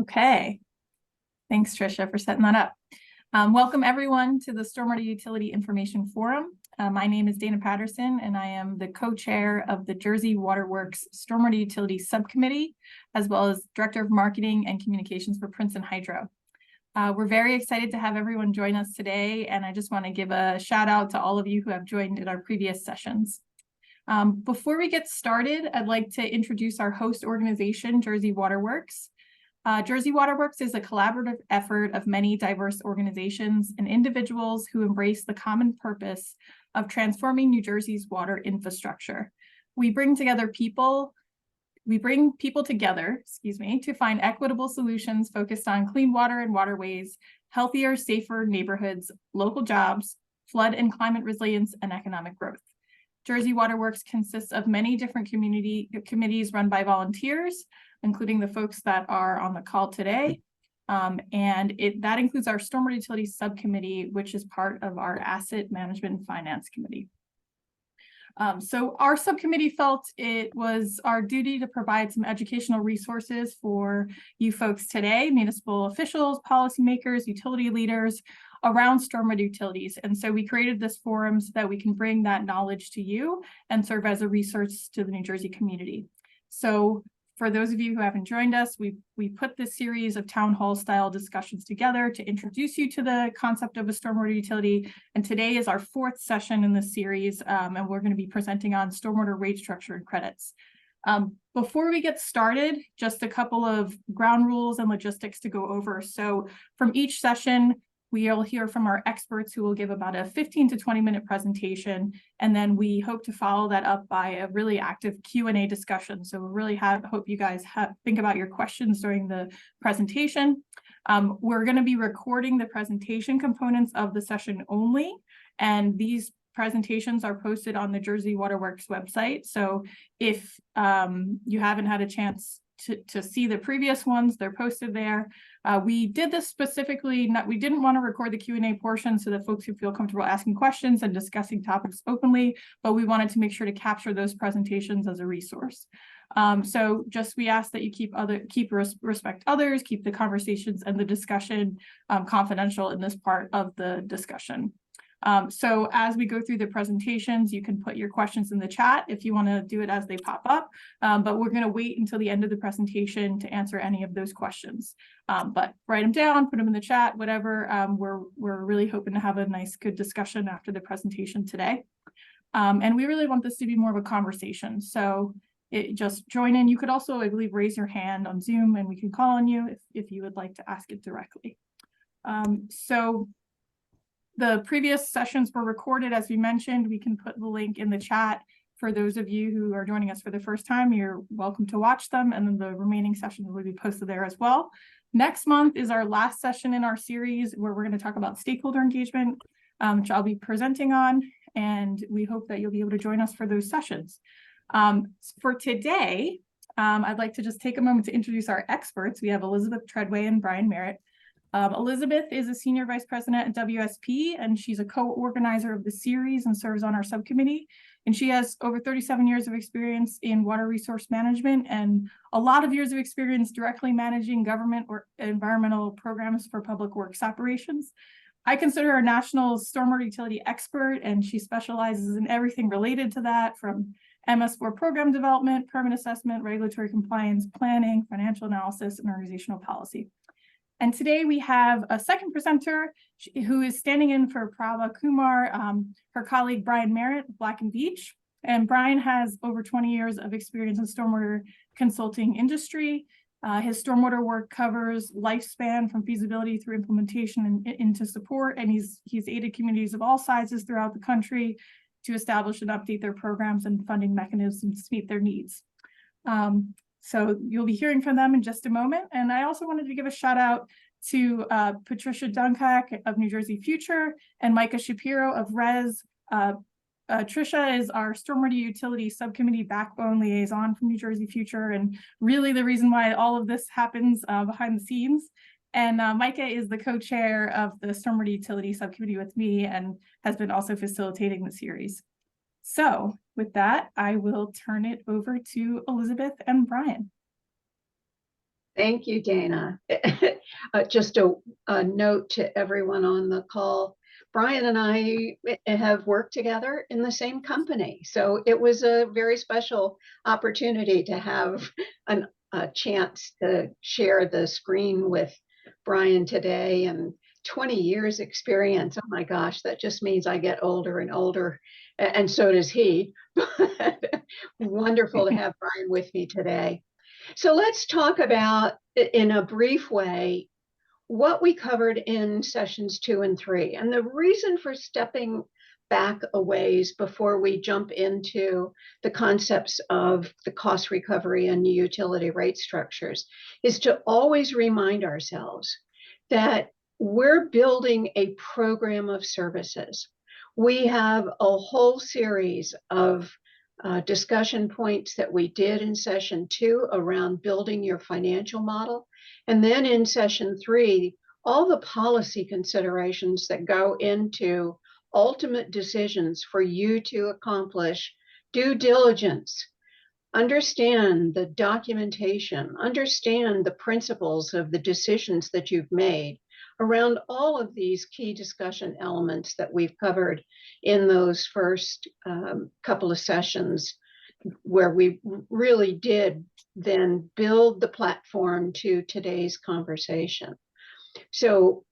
Okay, thanks Tricia for setting that up. Welcome everyone to the Stormwater Utility Information Forum. My name is Dana Patterson and I am the co-chair of the Jersey Waterworks Stormwater Utility Subcommittee, as well as Director of Marketing and Communications for Princeton Hydro. We're very excited to have everyone join us today, and I just want to give a shout out to all of you who have joined in our previous sessions. Before we get started, I'd like to introduce our host organization, Jersey Waterworks. Jersey Waterworks is a collaborative effort of many diverse organizations and individuals who embrace the common purpose of transforming New Jersey's water infrastructure. We bring people together, to find equitable solutions focused on clean water and waterways, healthier, safer neighborhoods, local jobs, flood and climate resilience, and economic growth. Jersey Waterworks consists of many different community committees run by volunteers, including the folks that are on the call today. That includes our Stormwater Utility Subcommittee, which is part of our Asset Management and Finance Committee. So our subcommittee felt it was our duty to provide some educational resources for you folks today, municipal officials, policymakers, utility leaders around stormwater utilities. And so we created this forum so that we can bring that knowledge to you and serve as a resource to the New Jersey community. So for those of you who haven't joined us, we put this series of town hall style discussions together to introduce you to the concept of a stormwater utility. And today is our fourth session in this series, and we're going to be presenting on stormwater rate structure and credits. Before we get started, just a couple of ground rules and logistics to go over. So from each session, we'll hear from our experts who will give about a 15 to 20-minute presentation, and then we hope to follow that up by a really active Q&A discussion. So we really hope you guys think about your questions during the presentation. We're going to be recording the presentation components of the session only, and these presentations are posted on the Jersey Waterworks website. So if you haven't had a chance to see the previous ones, they're posted there. We did this specifically, we didn't want to record the Q&A portion so that folks would feel comfortable asking questions and discussing topics openly, but we wanted to make sure to capture those presentations as a resource. So we ask that you respect others, keep the conversations and the discussion confidential in this part of the discussion. So as we go through the presentations, you can put your questions in the chat if you want to do it as they pop up, but we're going to wait until the end of the presentation to answer any of those questions. But write them down, put them in the chat, whatever. We're really hoping to have a nice, good discussion after the presentation today. And we really want this to be more of a conversation. So just join in. You could also, I believe, raise your hand on Zoom and we can call on you if you would like to ask it directly. The previous sessions were recorded, as we mentioned. We can put the link in the chat. For those of you who are joining us for the first time, you're welcome to watch them, and then the remaining sessions will be posted there as well. Next month is our last session in our series where we're going to talk about stakeholder engagement, which I'll be presenting on, and we hope that you'll be able to join us for those sessions. For today, I'd like to just take a moment to introduce our experts. We have Elizabeth Treadway and Brian Merritt. Elizabeth is a senior vice president at WSP, and she's a co-organizer of the series and serves on our subcommittee. And she has over 37 years of experience in water resource management and a lot of years of experience directly managing government or environmental programs for public works operations. I consider her a national stormwater utility expert, and she specializes in everything related to that, from MS4 program development, permit assessment, regulatory compliance, planning, financial analysis, and organizational policy. And today we have a second presenter who is standing in for Prabha Kumar, her colleague Brian Merritt, Black and Beach. And Brian has over 20 years of experience in stormwater consulting industry. His stormwater work covers lifespan from feasibility through implementation and into support. And he's aided communities of all sizes throughout the country to establish and update their programs and funding mechanisms to meet their needs. So you'll be hearing from them in just a moment. And I also wanted to give a shout out to Patricia Dunkak of New Jersey Future and Micah Shapiro of RES. Tricia is our Stormwater Utility Subcommittee backbone liaison from New Jersey Future, and really the reason why all of this happens behind the scenes. And Micah is the co-chair of the Stormwater Utility Subcommittee with me and has been also facilitating the series. So with that, I will turn it over to Elizabeth and Brian. Thank you, Dana. Just a note to everyone on the call. Brian and I have worked together in the same company, so it was a very special opportunity to have a chance to share the screen with Brian today. And 20 years experience. Oh my gosh, that just means I get older and older, and so does he. Wonderful to have Brian with me today. So let's talk about, in a brief way, what we covered in sessions 2 and 3. And the reason for stepping back a ways before we jump into the concepts of the cost recovery and utility rate structures is to always remind ourselves that we're building a program of services. We have a whole series of discussion points that we did in session 2 around building your financial model. And then in session 3, all the policy considerations that go into ultimate decisions for you to accomplish due diligence, understand the documentation, understand the principles of the decisions that you've made around all of these key discussion elements that we've covered in those first couple of sessions, where we really did then build the platform to today's conversation. So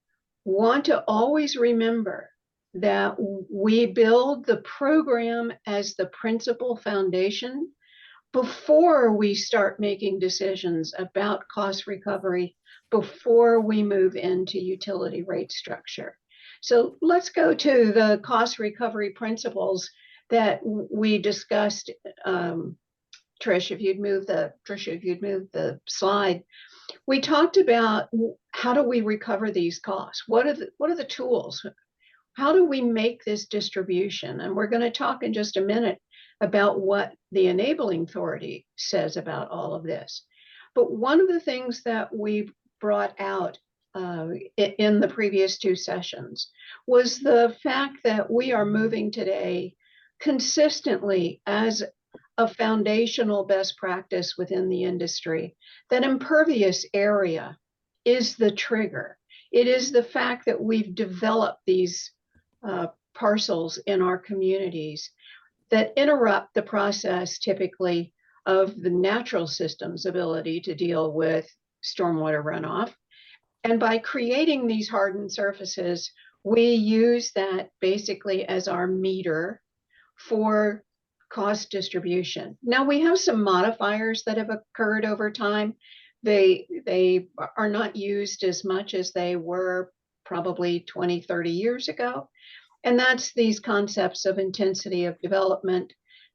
want to always remember that we build the program as the principal foundation before we start making decisions about cost recovery, before we move into utility rate structure. So let's go to the cost recovery principles that we discussed. Trish, if you'd move the slide. We talked about how do we recover these costs? What are the tools? How do we make this distribution? And we're going to talk in just a minute about what the enabling authority says about all of this. But one of the things that we brought out in the previous 2 sessions was the fact that we are moving today consistently as a foundational best practice within the industry, that impervious area is the trigger. It is the fact that we've developed these parcels in our communities that interrupt the process typically of the natural system's ability to deal with stormwater runoff. And by creating these hardened surfaces, we use that basically as our meter for cost distribution. Now we have some modifiers that have occurred over time. They are not used as much as they were probably 20, 30 years ago. And that's these concepts of intensity of development,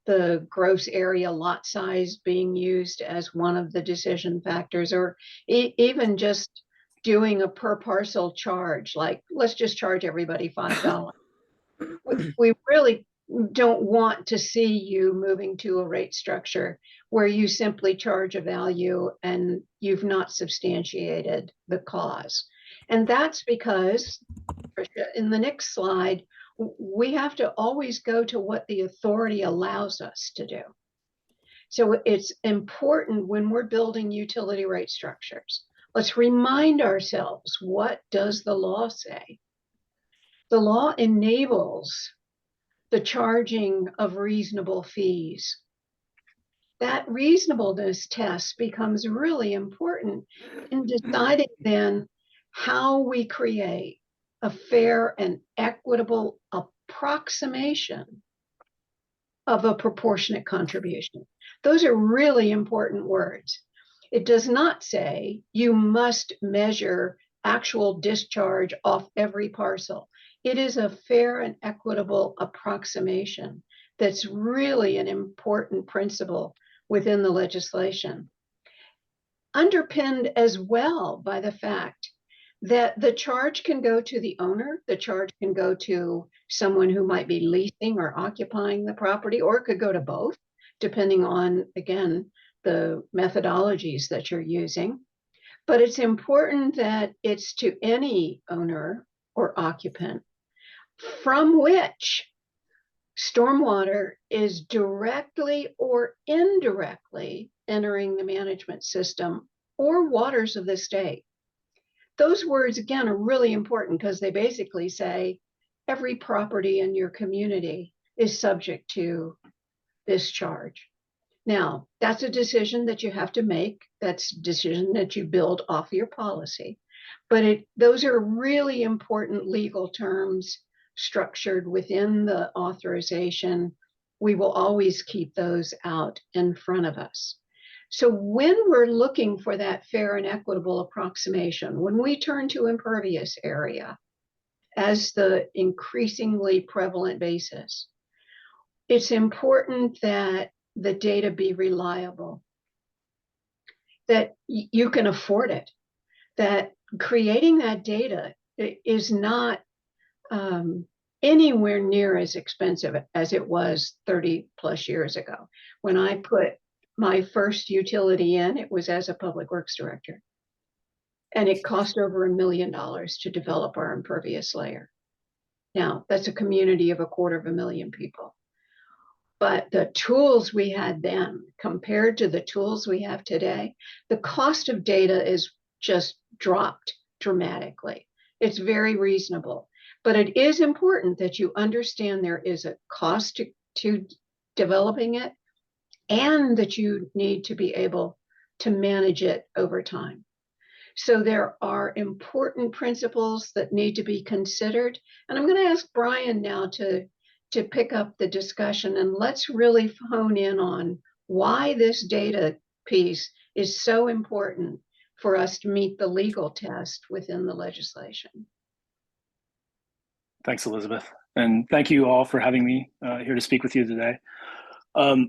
the gross area lot size being used as one of the decision factors, or even just doing a per parcel charge, like let's just charge everybody $5. We really don't want to see you moving to a rate structure where you simply charge a value and you've not substantiated the cause. And that's because, in the next slide, we have to always go to what the authority allows us to do. So it's important when we're building utility rate structures, let's remind ourselves, what does the law say? The law enables the charging of reasonable fees. That reasonableness test becomes really important in deciding then how we create a fair and equitable approximation of a proportionate contribution. Those are really important words. It does not say you must measure actual discharge off every parcel. It is a fair and equitable approximation that's really an important principle within the legislation. Underpinned as well by the fact that the charge can go to the owner, the charge can go to someone who might be leasing or occupying the property, or it could go to both, depending on, again, the methodologies that you're using. But it's important that it's to any owner or occupant from which stormwater is directly or indirectly entering the management system or waters of the state. Those words, again, are really important because they basically say every property in your community is subject to this charge. Now, that's a decision that you have to make. That's a decision that you build off your policy. But those are really important legal terms structured within the authorization. We will always keep those out in front of us. So when we're looking for that fair and equitable approximation, when we turn to impervious area as the increasingly prevalent basis, it's important that the data be reliable, that you can afford it, that creating that data is not anywhere near as expensive as it was 30 plus years ago. When I put my first utility in, it was as a public works director. And it cost over $1 million to develop our impervious layer. Now, that's a community of 250,000 people. But the tools we had then compared to the tools we have today, the cost of data is just dropped dramatically. It's very reasonable. But it is important that you understand there is a cost to developing it, and that you need to be able to manage it over time. So there are important principles that need to be considered. And I'm going to ask Brian now to pick up the discussion, and let's really hone in on why this data piece is so important for us to meet the legal test within the legislation. Thanks, Elizabeth. And thank you all for having me here to speak with you today.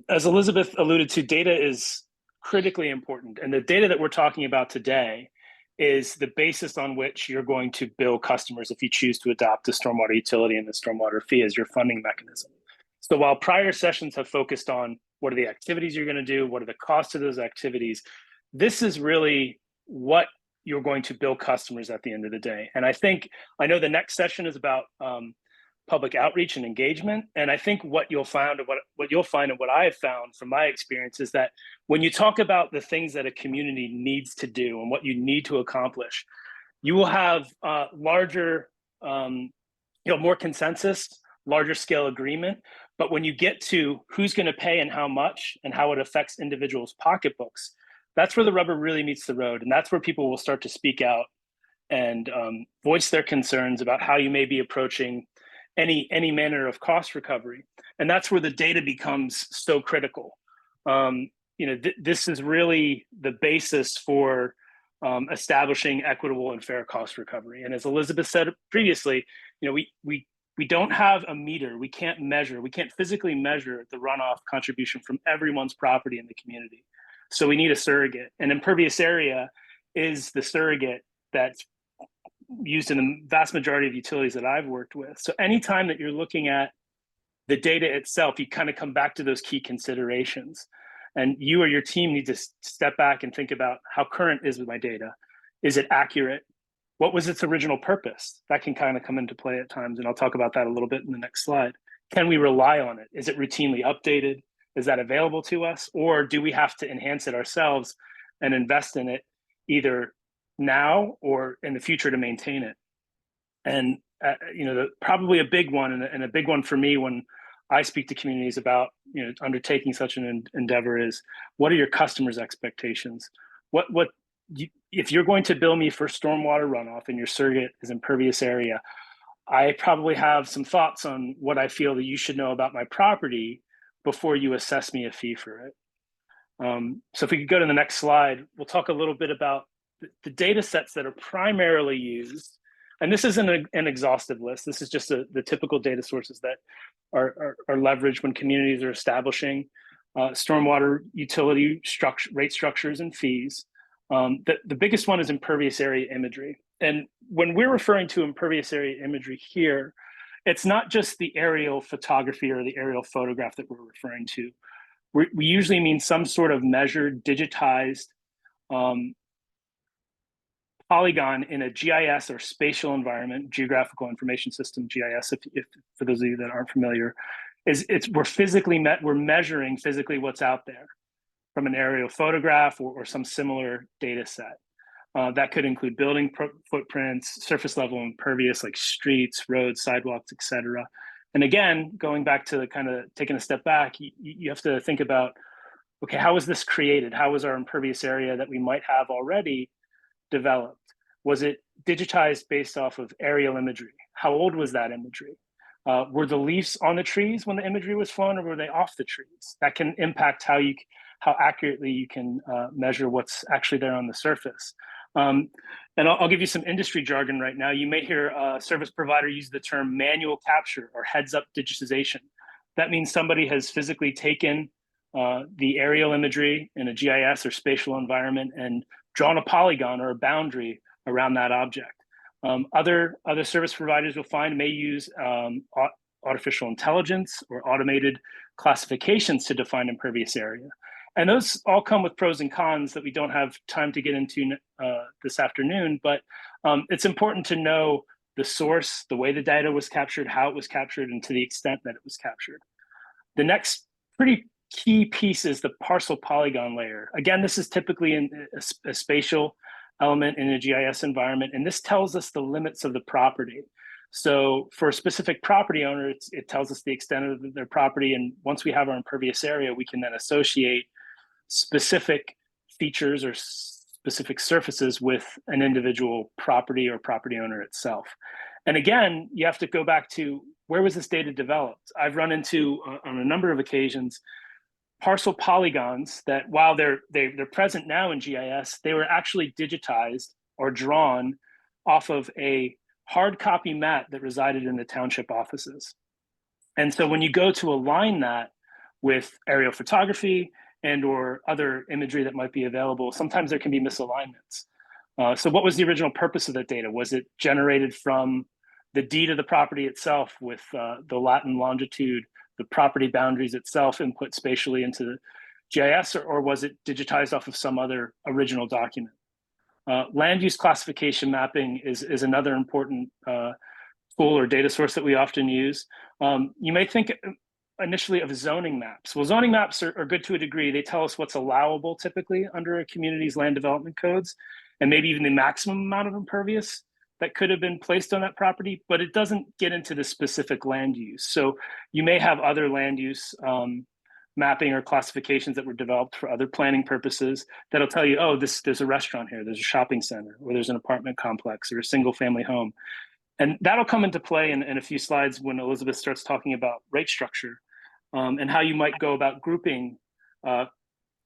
As Elizabeth alluded to, data is critically important. And the data that we're talking about today is the basis on which you're going to bill customers if you choose to adopt the stormwater utility and the stormwater fee as your funding mechanism. So while prior sessions have focused on what are the activities you're going to do, what are the costs of those activities, this is really what you're going to bill customers at the end of the day. And I know the next session is about public outreach and engagement. And I think what you'll find and what I have found from my experience is that when you talk about the things that a community needs to do and what you need to accomplish, you will have larger, more consensus, larger scale agreement. But when you get to who's going to pay and how much and how it affects individuals' pocketbooks, that's where the rubber really meets the road. And that's where people will start to speak out and voice their concerns about how you may be approaching any manner of cost recovery. And that's where the data becomes so critical. This is really the basis for establishing equitable and fair cost recovery. And as Elizabeth said previously, we don't have a meter. We can't physically measure the runoff contribution from everyone's property in the community. So we need a surrogate. And impervious area is the surrogate that's used in the vast majority of utilities that I've worked with. So anytime that you're looking at the data itself, you kind of come back to those key considerations. And you or your team need to step back and think about how current is my data? Is it accurate? What was its original purpose? That can kind of come into play at times. And I'll talk about that a little bit in the next slide. Can we rely on it? Is it routinely updated? Is that available to us? Or do we have to enhance it ourselves and invest in it either now or in the future to maintain it? And probably a big one, and a big one for me when I speak to communities about undertaking such an endeavor is, what are your customers' expectations? If you're going to bill me for stormwater runoff and your surrogate is impervious area, I probably have some thoughts on what I feel that you should know about my property before you assess me a fee for it. So if we could go to the next slide, we'll talk a little bit about the data sets that are primarily used. And this isn't an exhaustive list. This is just the typical data sources that are leveraged when communities are establishing stormwater utility rate structures and fees. The biggest one is impervious area imagery. And when we're referring to impervious area imagery here, it's not just the aerial photography or the aerial photograph that we're referring to. We usually mean some sort of measured, digitized polygon in a GIS or spatial environment, geographical information system, GIS, if for those of you that aren't familiar, we're measuring physically what's out there from an aerial photograph or some similar data set. That could include building footprints, surface level impervious like streets, roads, sidewalks, et cetera. And again, going back to kind of taking a step back, you have to think about, okay, how was this created? How was our impervious area that we might have already developed? Was it digitized based off of aerial imagery? How old was that imagery? Were the leaves on the trees when the imagery was flown, or were they off the trees? That can impact how accurately you can measure what's actually there on the surface. And I'll give you some industry jargon right now. You may hear a service provider use the term manual capture or heads-up digitization. That means somebody has physically taken the aerial imagery in a GIS or spatial environment and drawn a polygon or a boundary around that object. Other service providers you'll find may use artificial intelligence or automated classifications to define impervious area. And those all come with pros and cons that we don't have time to get into this afternoon, but it's important to know the source, the way the data was captured, how it was captured, and to the extent that it was captured. The next pretty key piece is the parcel polygon layer. Again, this is typically in a spatial element in a GIS environment, and this tells us the limits of the property. So for a specific property owner, it tells us the extent of their property, and once we have our impervious area, we can then associate specific features or specific surfaces with an individual property or property owner itself. And again, you have to go back to, where was this data developed? I've run into, on a number of occasions, parcel polygons that, while they're present now in GIS, they were actually digitized or drawn off of a hard copy map that resided in the township offices. And so when you go to align that with aerial photography and or other imagery that might be available, sometimes there can be misalignments. So what was the original purpose of that data? Was it generated from the deed of the property itself with the lat and longitude, the property boundaries itself input spatially into the GIS, or was it digitized off of some other original document? Land use classification mapping is another important tool or data source that we often use. You may think initially of zoning maps. Well, zoning maps are good to a degree. They tell us what's allowable typically under a community's land development codes, and maybe even the maximum amount of impervious that could have been placed on that property, but it doesn't get into the specific land use. So you may have other land use mapping or classifications that were developed for other planning purposes that'll tell you, oh, there's a restaurant here, there's a shopping center, or there's an apartment complex or a single family home. And that'll come into play in a few slides when Elizabeth starts talking about rate structure and how you might go about grouping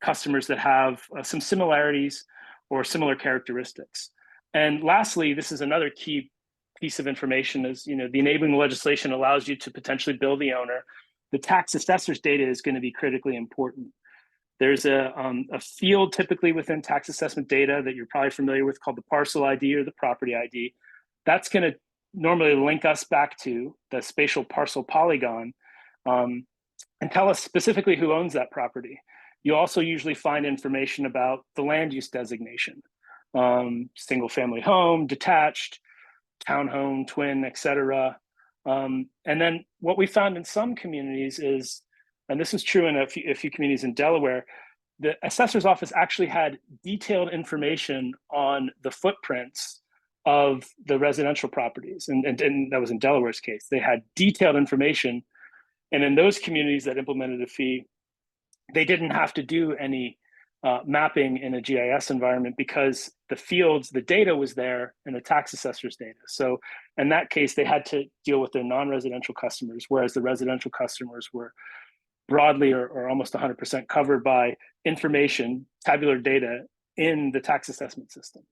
customers that have some similarities or similar characteristics. And lastly, this is another key piece of information is, the enabling legislation allows you to potentially bill the owner. The tax assessor's data is going to be critically important. There's a field typically within tax assessment data that you're probably familiar with called the parcel ID or the property ID. That's going to normally link us back to the spatial parcel polygon and tell us specifically who owns that property. You also usually find information about the land use designation, single family home, detached, townhome, twin, et cetera. And then what we found in some communities is, and this is true in a few communities in Delaware, the assessor's office actually had detailed information on the footprints of the residential properties. And that was in Delaware's case. They had detailed information. And in those communities that implemented a fee, they didn't have to do any mapping in a GIS environment because the fields, the data was there in the tax assessor's data. So in that case, they had to deal with their non-residential customers, whereas the residential customers were broadly or almost 100% covered by information, tabular data in the tax assessment system.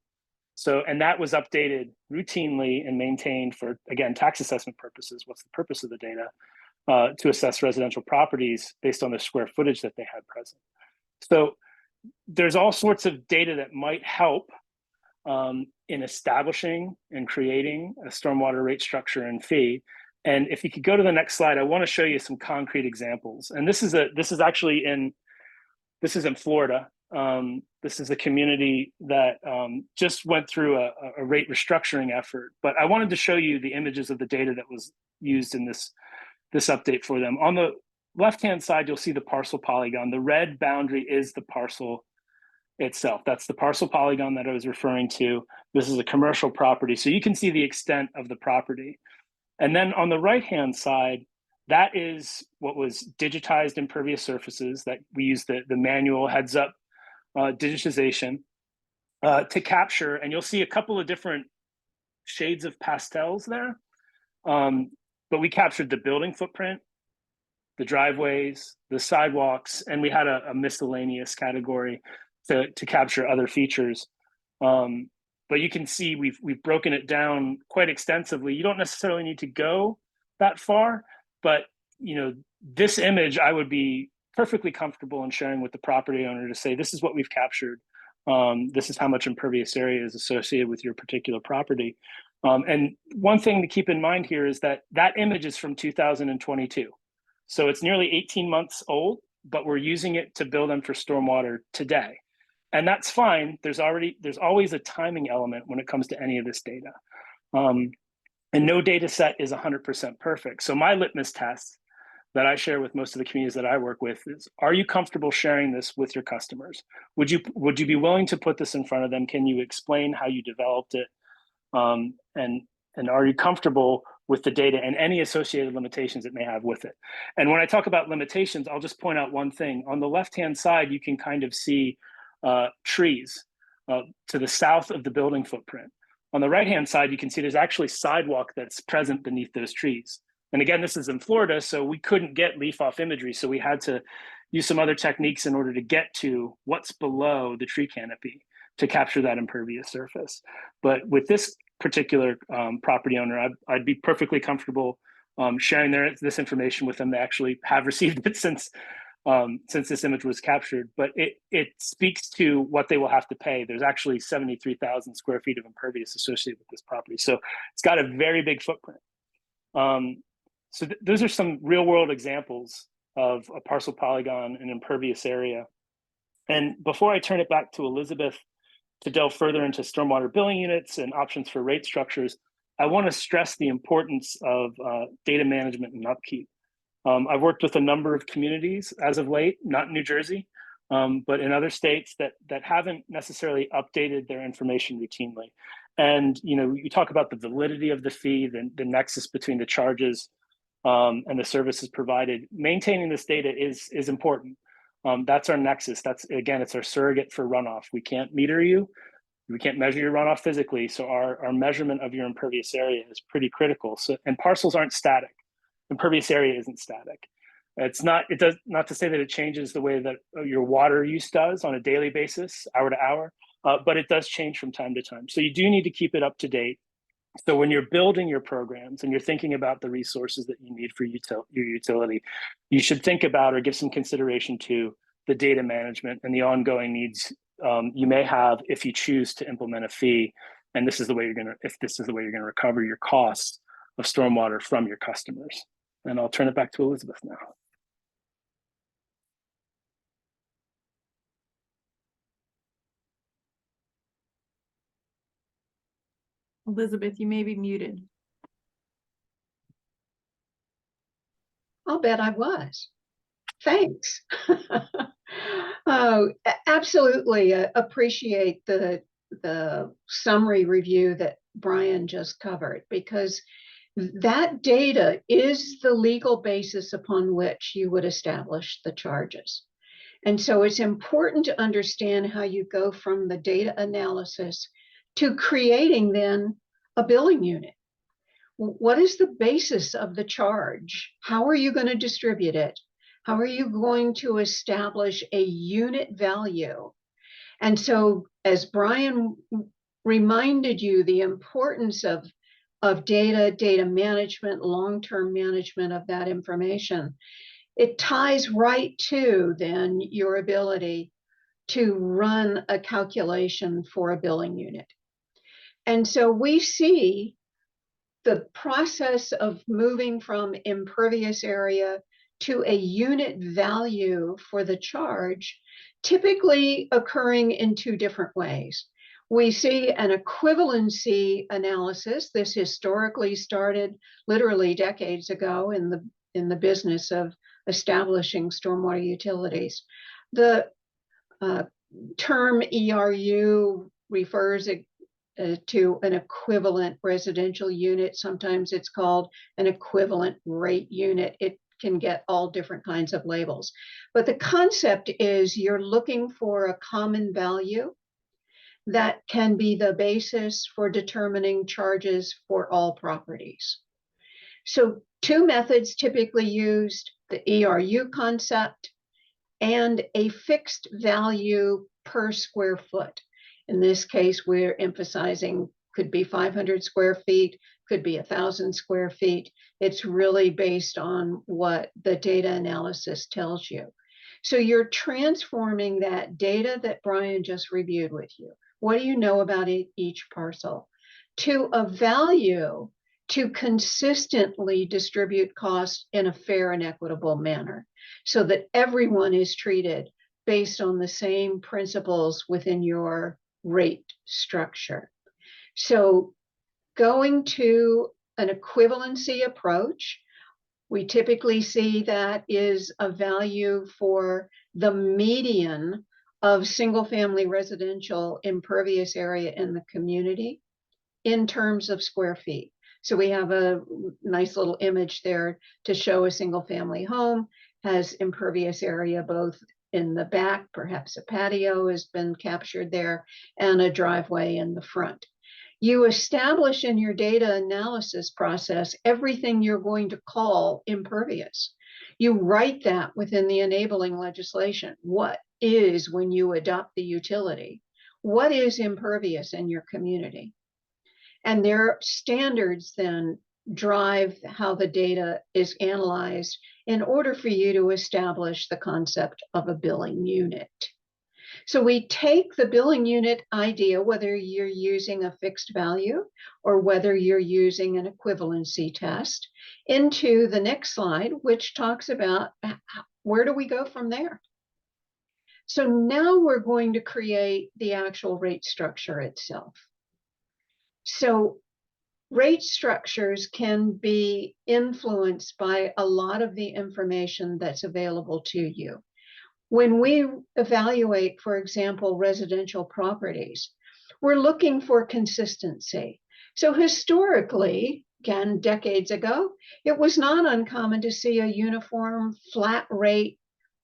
So, and that was updated routinely and maintained for, again, tax assessment purposes. What's the purpose of the data? To assess residential properties based on the square footage that they had present. So there's all sorts of data that might help in establishing and creating a stormwater rate structure and fee. And if you could go to the next slide, I want to show you some concrete examples. And this is in Florida. This is a community that just went through a rate restructuring effort. But I wanted to show you the images of the data that was used in this update for them. On the left-hand side, you'll see the parcel polygon. The red boundary is the parcel itself. That's the parcel polygon that I was referring to. This is a commercial property. So you can see the extent of the property. And then on the right-hand side, that is what was digitized impervious surfaces that we use the manual heads-up digitization to capture. And you'll see a couple of different shades of pastels there. But we captured the building footprint, the driveways, the sidewalks, and we had a miscellaneous category to capture other features. But you can see we've broken it down quite extensively. You don't necessarily need to go that far, but this image I would be perfectly comfortable in sharing with the property owner to say, this is what we've captured. This is how much impervious area is associated with your particular property. And one thing to keep in mind here is that image is from 2022. So it's nearly 18 months old, but we're using it to bill them for stormwater today. And that's fine. There's always a timing element when it comes to any of this data. And no data set is 100% perfect. So my litmus test that I share with most of the communities that I work with is, are you comfortable sharing this with your customers? Would you be willing to put this in front of them? Can you explain how you developed it? And are you comfortable with the data and any associated limitations it may have with it? And when I talk about limitations, I'll just point out one thing. On the left-hand side, you can kind of see trees to the south of the building footprint. On the right-hand side, you can see there's actually sidewalk that's present beneath those trees. And again, this is in Florida, so we couldn't get leaf-off imagery, so we had to use some other techniques in order to get to what's below the tree canopy to capture that impervious surface. But with this particular property owner, I'd be perfectly comfortable sharing this information with them. They actually have received it since this image was captured, but it speaks to what they will have to pay. There's actually 73,000 square feet of impervious associated with this property. So it's got a very big footprint. So those are some real world examples of a parcel polygon and impervious area. And before I turn it back to Elizabeth to delve further into stormwater billing units and options for rate structures, I want to stress the importance of data management and upkeep. I've worked with a number of communities as of late, not in New Jersey, but in other states that haven't necessarily updated their information routinely. And you talk about the validity of the fee, the nexus between the charges and the services provided. Maintaining this data is important. That's our nexus. It's our surrogate for runoff. We can't meter you. We can't measure your runoff physically. So our measurement of your impervious area is pretty critical. And parcels aren't static. Impervious area isn't static. It does not to say that it changes the way that your water use does on a daily basis, hour to hour, but it does change from time to time. So you do need to keep it up to date. So when you're building your programs and you're thinking about the resources that you need for your utility, you should think about or give some consideration to the data management and the ongoing needs you may have if you choose to implement a fee. And this is the way you're going to recover your costs of stormwater from your customers. And I'll turn it back to Elizabeth now. Elizabeth, you may be muted. I'll bet I was. Thanks. Oh, absolutely appreciate the summary review that Brian just covered, because that data is the legal basis upon which you would establish the charges. And so it's important to understand how you go from the data analysis to creating then a billing unit. What is the basis of the charge? How are you going to distribute it? How are you going to establish a unit value? And so, as Brian reminded you, the importance of data management, long-term management of that information, it ties right to then your ability to run a calculation for a billing unit. And so we see the process of moving from impervious area to a unit value for the charge typically occurring in two different ways. We see an equivalency analysis. This historically started literally decades ago in the in the business of establishing stormwater utilities. The term ERU refers to an equivalent residential unit. Sometimes it's called an equivalent rate unit. It can get all different kinds of labels. But the concept is you're looking for a common value that can be the basis for determining charges for all properties. So two methods typically used, the ERU concept and a fixed value per square foot. In this case, we're emphasizing could be 500 square feet, could be 1,000 square feet. It's really based on what the data analysis tells you. So you're transforming that data that Brian just reviewed with you. What do you know about each parcel? To a value to consistently distribute costs in a fair and equitable manner so that everyone is treated based on the same principles within your rate structure. So going to an equivalency approach, we typically see that is a value for the median of single-family residential impervious area in the community in terms of square feet. So we have a nice little image there to show a single-family home has impervious area both in the back, perhaps a patio has been captured there, and a driveway in the front. You establish in your data analysis process everything you're going to call impervious. You write that within the enabling legislation. What is, when you adopt the utility, what is impervious in your community? And their standards then drive how the data is analyzed in order for you to establish the concept of a billing unit. So we take the billing unit idea, whether you're using a fixed value or whether you're using an equivalency test, into the next slide, which talks about where do we go from there? So now we're going to create the actual rate structure itself. So rate structures can be influenced by a lot of the information that's available to you. When we evaluate, for example, residential properties, we're looking for consistency. So historically, again, decades ago, it was not uncommon to see a uniform flat rate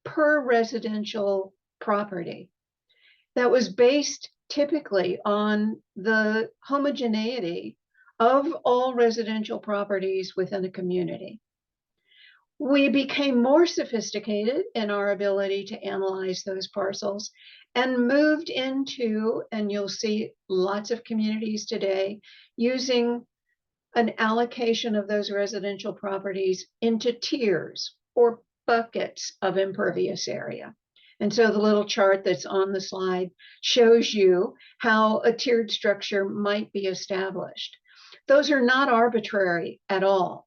per residential property that was based typically on the homogeneity of all residential properties within a community. We became more sophisticated in our ability to analyze those parcels and moved into, and you'll see lots of communities today using an allocation of those residential properties into tiers or buckets of impervious area. And so the little chart that's on the slide shows you how a tiered structure might be established. Those are not arbitrary at all.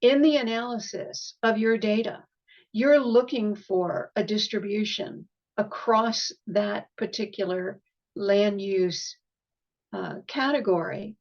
In the analysis of your data, you're looking for a distribution across that particular land use category.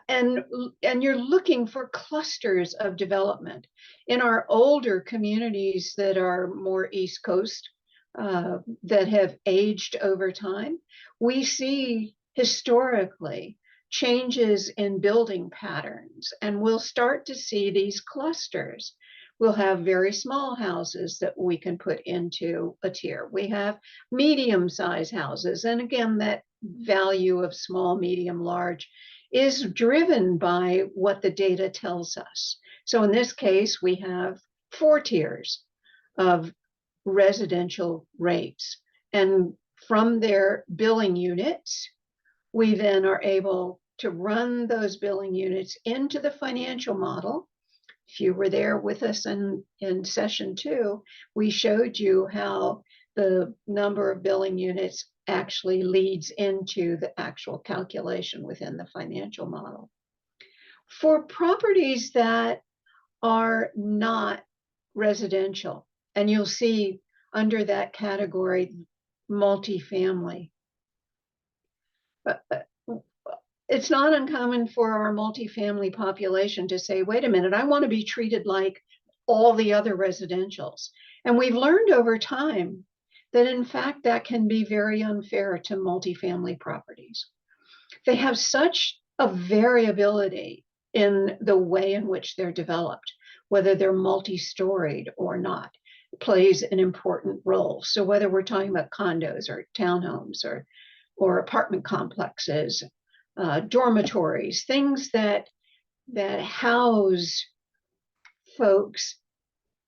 And you're looking for clusters of development. In our older communities that are more East Coast, that have aged over time, we see historically changes in building patterns, and we'll start to see these clusters. We'll have very small houses that we can put into a tier. We have medium-sized houses, and again, that value of small, medium, large is driven by what the data tells us. So in this case, we have 4 tiers of residential rates, and from their billing units, we then are able to run those billing units into the financial model. If you were there with us in session 2, we showed you how the number of billing units actually leads into the actual calculation within the financial model. For properties that are not residential, and you'll see under that category, multifamily. It's not uncommon for our multifamily population to say, wait a minute, I want to be treated like all the other residentials. And we've learned over time that in fact that can be very unfair to multifamily properties. They have such a variability in the way in which they're developed, whether they're multi-storied or not, plays an important role. So whether we're talking about condos or townhomes or apartment complexes, dormitories, things that house folks,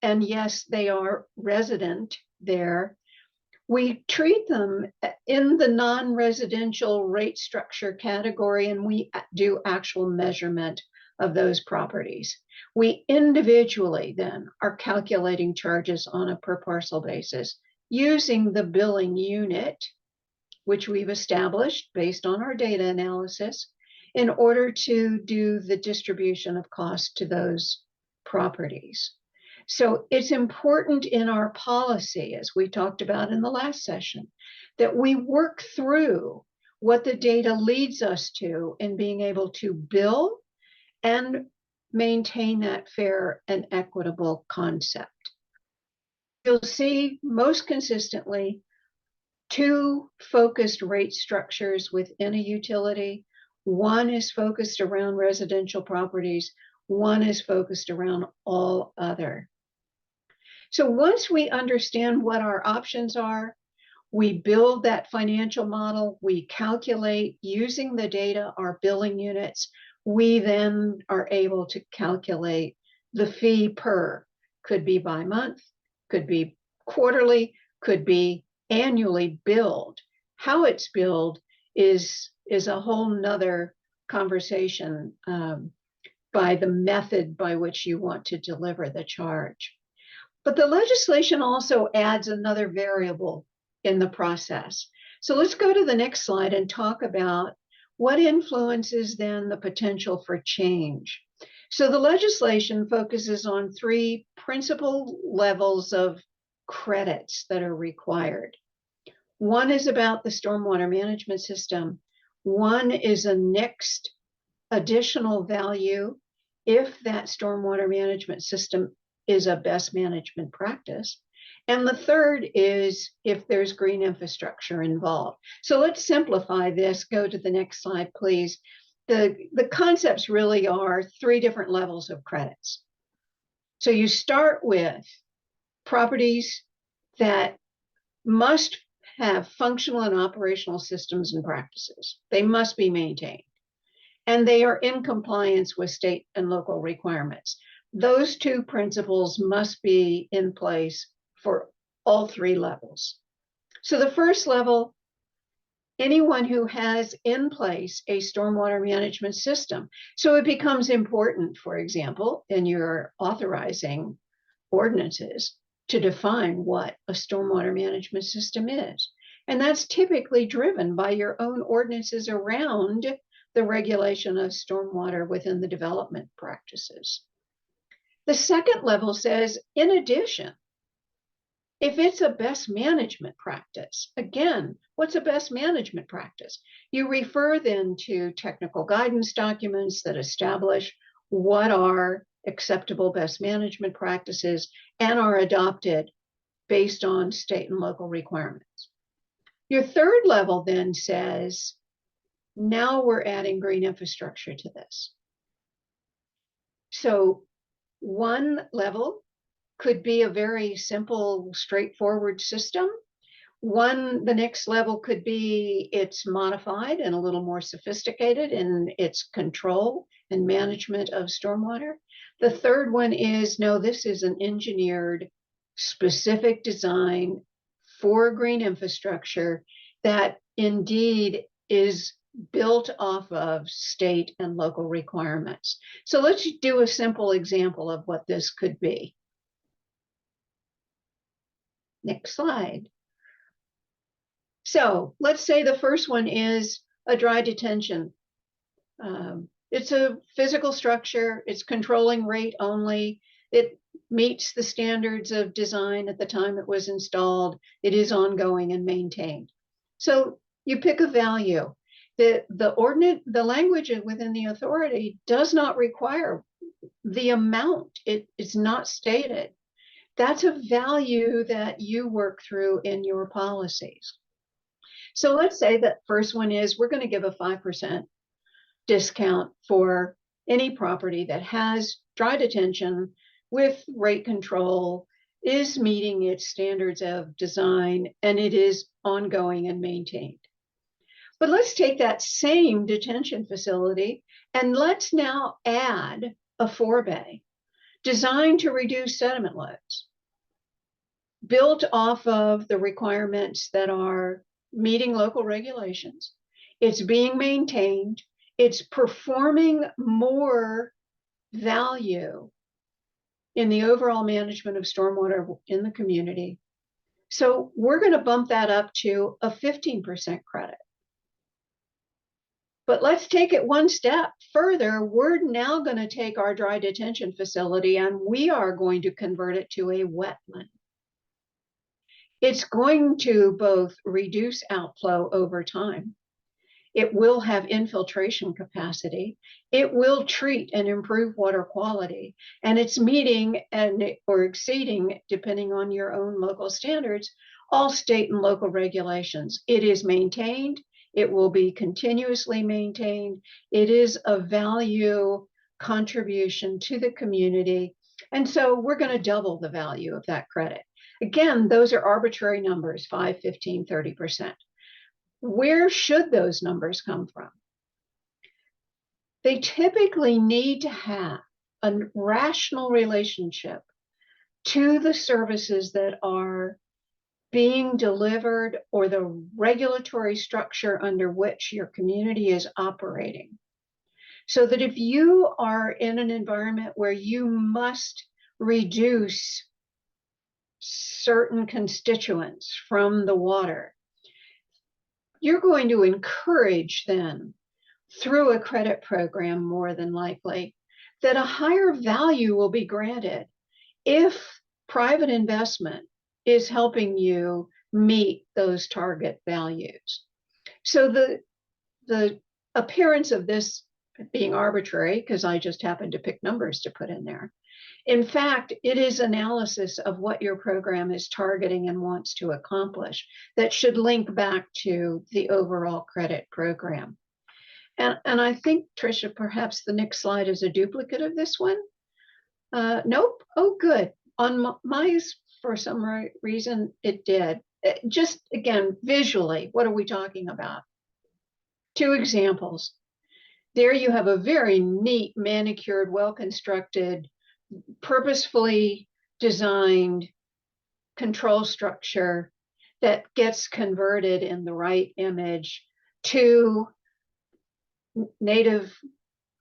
and yes, they are resident there, we treat them in the non-residential rate structure category, and we do actual measurement of those properties. We individually then are calculating charges on a per parcel basis using the billing unit, which we've established based on our data analysis, in order to do the distribution of cost to those properties. So it's important in our policy, as we talked about in the last session, that we work through what the data leads us to in being able to bill and maintain that fair and equitable concept. You'll see most consistently two focused rate structures within a utility. One is focused around residential properties. One is focused around all other. So once we understand what our options are, we build that financial model, we calculate using the data, our billing units, we then are able to calculate the fee per, could be by month, could be quarterly, could be annually billed. How it's billed is a whole nother conversation by the method by which you want to deliver the charge. But the legislation also adds another variable in the process. So let's go to the next slide and talk about what influences then the potential for change. So the legislation focuses on three principal levels of credits that are required. One is about the stormwater management system. One is a next additional value if that stormwater management system is a best management practice. And the third is if there's green infrastructure involved. So let's simplify this. Go to the next slide, please. The concepts really are three different levels of credits. So you start with properties that must have functional and operational systems and practices. They must be maintained. And they are in compliance with state and local requirements. Those two principles must be in place for all three levels. So the first level, anyone who has in place a stormwater management system. So it becomes important, for example, in your authorizing ordinances to define what a stormwater management system is. And that's typically driven by your own ordinances around the regulation of stormwater within the development practices. The second level says, in addition, if it's a best management practice, again, what's a best management practice? You refer then to technical guidance documents that establish what are acceptable best management practices and are adopted based on state and local requirements. Your third level then says, now we're adding green infrastructure to this. So one level could be a very simple, straightforward system. The next level could be it's modified and a little more sophisticated in its control and management of stormwater. The third one is, no, this is an engineered, specific design for green infrastructure that indeed is built off of state and local requirements. So let's do a simple example of what this could be. Next slide. So let's say the first one is a dry detention. It's a physical structure. It's controlling rate only. It meets the standards of design at the time it was installed. It is ongoing and maintained. So you pick a value. The language within the authority does not require the amount, it is not stated. That's a value that you work through in your policies. So let's say that first one is we're going to give a 5% discount for any property that has dry detention with rate control, is meeting its standards of design, and it is ongoing and maintained. But let's take that same detention facility and let's now add a forebay designed to reduce sediment loads, built off of the requirements that are meeting local regulations. It's being maintained. It's performing more value in the overall management of stormwater in the community. So we're going to bump that up to a 15% credit. But let's take it one step further. We're now going to take our dry detention facility and we are going to convert it to a wetland. It's going to both reduce outflow over time. It will have infiltration capacity. It will treat and improve water quality. And it's meeting or exceeding, depending on your own local standards, all state and local regulations. It is maintained. It will be continuously maintained. It is a value contribution to the community. And so we're going to double the value of that credit. Again, those are arbitrary numbers, 5, 15, 30%. Where should those numbers come from? They typically need to have a rational relationship to the services that are being delivered or the regulatory structure under which your community is operating. So that if you are in an environment where you must reduce certain constituents from the water, you're going to encourage then, through a credit program more than likely, that a higher value will be granted if private investment is helping you meet those target values. So the appearance of this being arbitrary, because I just happened to pick numbers to put in there, in fact, it is analysis of what your program is targeting and wants to accomplish that should link back to the overall credit program. And I think, Tricia, perhaps the next slide is a duplicate of this one. Nope. Oh, good. On mine, for some reason, it did. Just, again, visually, what are we talking about? 2 examples. There you have a very neat, manicured, well-constructed, purposefully designed control structure that gets converted in the right image to native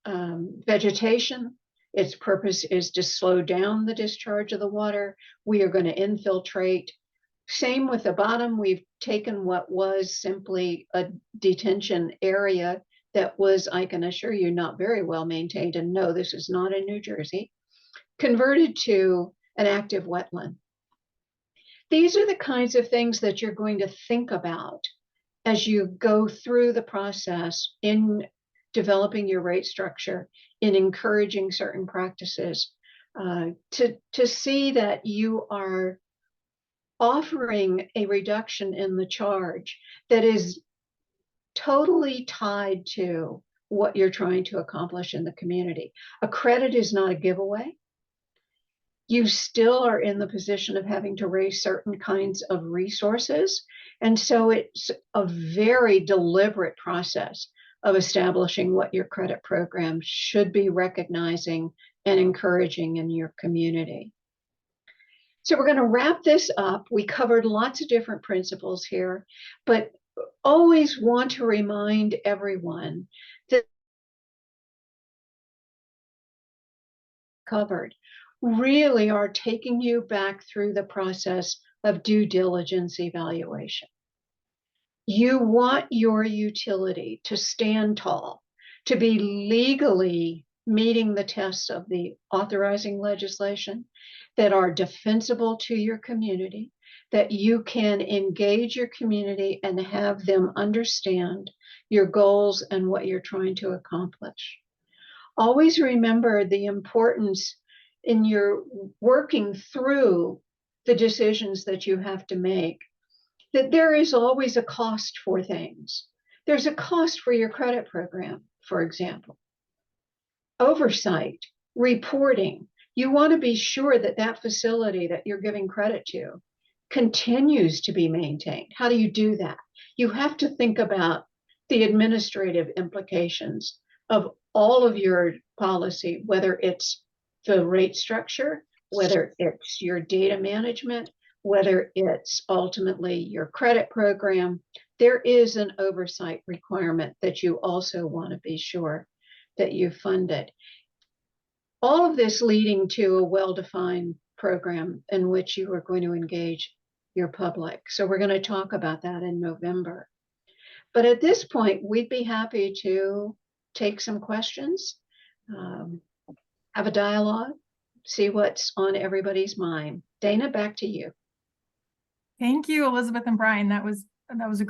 vegetation. Its purpose is to slow down the discharge of the water. We are going to infiltrate. Same with the bottom. We've taken what was simply a detention area that was, I can assure you, not very well maintained. And no, this is not in New Jersey. Converted to an active wetland. These are the kinds of things that you're going to think about as you go through the process in developing your rate structure, in encouraging certain practices, to see that you are offering a reduction in the charge that is totally tied to what you're trying to accomplish in the community. A credit is not a giveaway. You still are in the position of having to raise certain kinds of resources. And so it's a very deliberate process of establishing what your credit program should be recognizing and encouraging in your community. So we're going to wrap this up. We covered lots of different principles here, but always want to remind everyone that covered really are taking you back through the process of due diligence evaluation. You want your utility to stand tall, to be legally meeting the tests of the authorizing legislation that are defensible to your community, that you can engage your community and have them understand your goals and what you're trying to accomplish. always remember the importance in your working through the decisions that you have to make, that there is always a cost for things. There's a cost for your credit program, for example. Oversight, reporting. You want to be sure that that facility that you're giving credit to continues to be maintained. How do you do that? You have to think about the administrative implications of all of your policy, whether it's the rate structure, whether it's your data management, whether it's ultimately your credit program. There is an oversight requirement that you also want to be sure that you fund it. All of this leading to a well-defined program in which you are going to engage your public. So we're going to talk about that in November. But at this point, we'd be happy to take some questions, have a dialogue, see what's on everybody's mind. Dana, back to you. Thank you, Elizabeth and Brian. That was a